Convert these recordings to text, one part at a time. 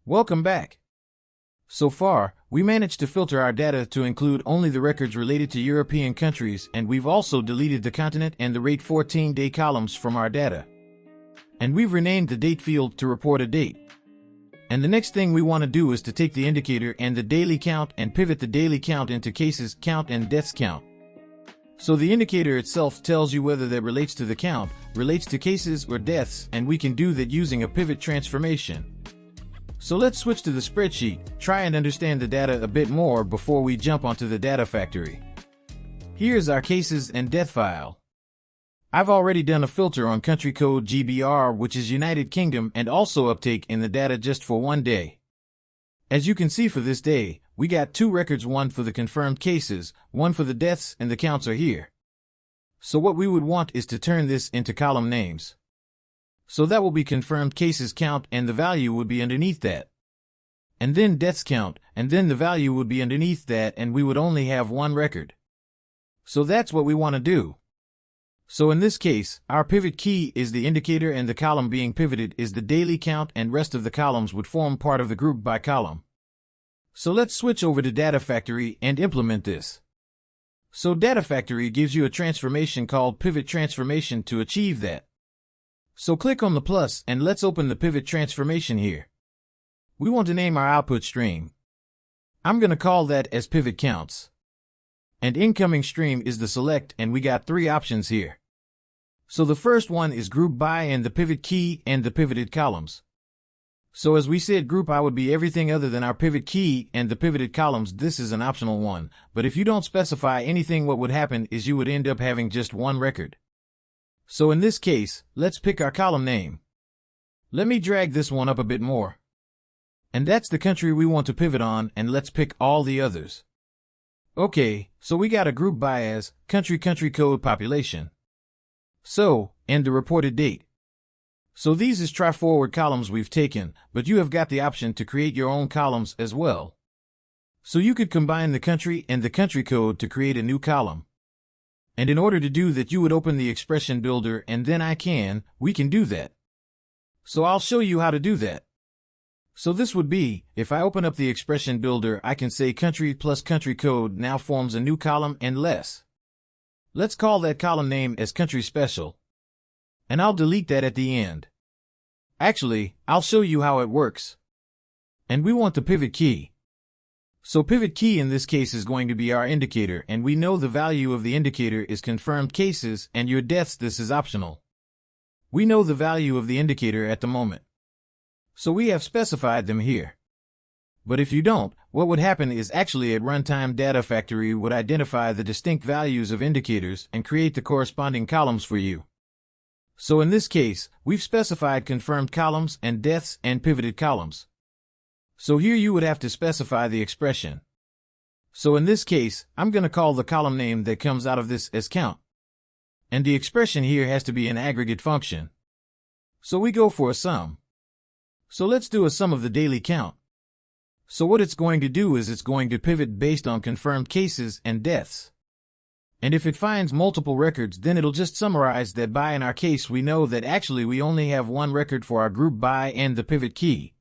Welcome back. So far, we managed to filter our data to include only the records related to European countries, and we've also deleted the continent and the rate 14-day columns from our data. And we've renamed the date field to report a date. And the next thing we want to do is to take the indicator and the daily count and pivot the daily count into cases count and deaths count. So the indicator itself tells you whether that relates to the count, relates to cases or deaths, and we can do that using a pivot transformation. So let's switch to the spreadsheet, try and understand the data a bit more before we jump onto the data factory. Here's our cases and death file. I've already done a filter on country code GBR, which is United Kingdom, and also uptake in the data just for one day. As you can see for this day, we got two records, one for the confirmed cases, one for the deaths, and the counts are here. So what we would want is to turn this into column names. So that will be confirmed cases count, and the value would be underneath that. And then deaths count, and then the value would be underneath that, and we would only have one record. So that's what we want to do. So in this case, our pivot key is the indicator, and the column being pivoted is the daily count, and rest of the columns would form part of the group by column. So let's switch over to Data Factory and implement this. So Data Factory gives you a transformation called Pivot Transformation to achieve that. So click on the plus and let's open the pivot transformation here. We want to name our output stream. I'm going to call that as pivot counts. And incoming stream is the select, and we got three options here. So the first one is group by and the pivot key and the pivoted columns. So as we said, group by would be everything other than our pivot key and the pivoted columns. This is an optional one, but if you don't specify anything, what would happen is you would end up having just one record. So in this case, let's pick our column name. Let me drag this one up a bit more. And that's the country we want to pivot on, and let's pick all the others. Okay, so we got a group by as country code population. So, and the reported date. So these is try-forward columns we've taken, but you have got the option to create your own columns as well. So you could combine the country and the country code to create a new column. And in order to do that, you would open the expression builder, and then we can do that. So I'll show you how to do that. So this would be, if I open up the expression builder, I can say country plus country code now forms a new column, and let's call that column name as country special. And I'll delete that at the end. Actually, I'll show you how it works. And we want the pivot key. So pivot key in this case is going to be our indicator, and we know the value of the indicator is confirmed cases, and your deaths, this is optional. We know the value of the indicator at the moment. So we have specified them here. But if you don't, what would happen is actually at runtime Data Factory would identify the distinct values of indicators and create the corresponding columns for you. So in this case, we've specified confirmed columns and deaths and pivoted columns. So here you would have to specify the expression. So in this case, I'm going to call the column name that comes out of this as count. And the expression here has to be an aggregate function. So we go for a sum. So let's do a sum of the daily count. So what it's going to do is it's going to pivot based on confirmed cases and deaths. And if it finds multiple records, then it'll just summarize that by. In our case, we know that actually we only have one record for our group by and the pivot key.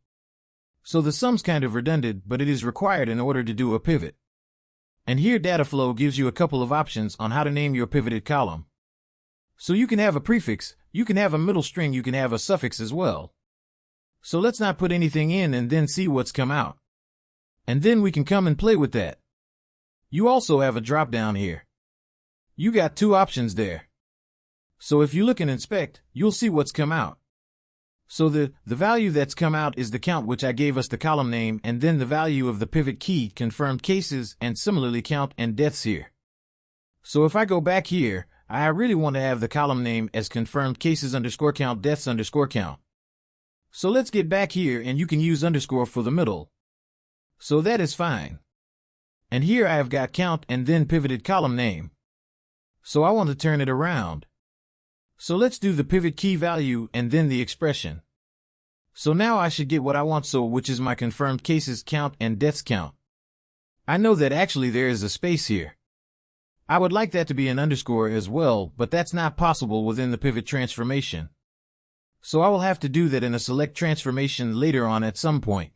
So the sum's kind of redundant, but it is required in order to do a pivot. And here Dataflow gives you a couple of options on how to name your pivoted column. So you can have a prefix, you can have a middle string, you can have a suffix as well. So let's not put anything in and then see what's come out. And then we can come and play with that. You also have a drop down here. You got two options there. So if you look and inspect, you'll see what's come out. So the value that's come out is the count, which I gave us the column name, and then the value of the pivot key, confirmed cases, and similarly count and deaths here. So if I go back here, I really want to have the column name as confirmed cases underscore count deaths underscore count. So let's get back here, and you can use underscore for the middle. So that is fine. And here I have got count and then pivoted column name. So I want to turn it around. So let's do the pivot key value and then the expression. So now I should get what I want, so which is my confirmed cases count and deaths count. I know that actually there is a space here. I would like that to be an underscore as well, but that's not possible within the pivot transformation. So I will have to do that in a select transformation later on at some point.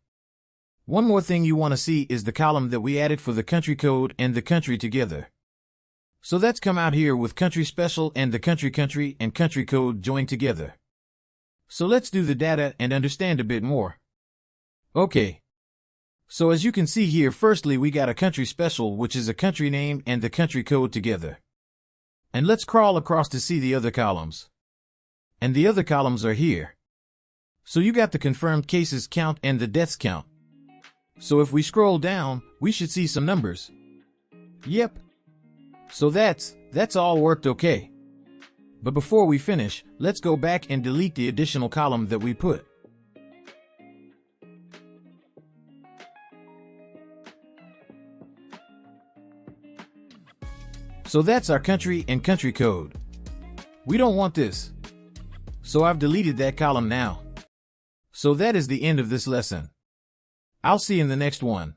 One more thing you want to see is the column that we added for the country code and the country together. So that's come out here with country special and the country and country code joined together. So let's do the data and understand a bit more. Okay. So as you can see here, firstly we got a country special, which is a country name and the country code together. And let's crawl across to see the other columns. And the other columns are here. So you got the confirmed cases count and the deaths count. So if we scroll down, we should see some numbers. Yep. So that's all worked okay. But before we finish, let's go back and delete the additional column that we put. So that's our country and country code. We don't want this. So I've deleted that column now. So that is the end of this lesson. I'll see you in the next one.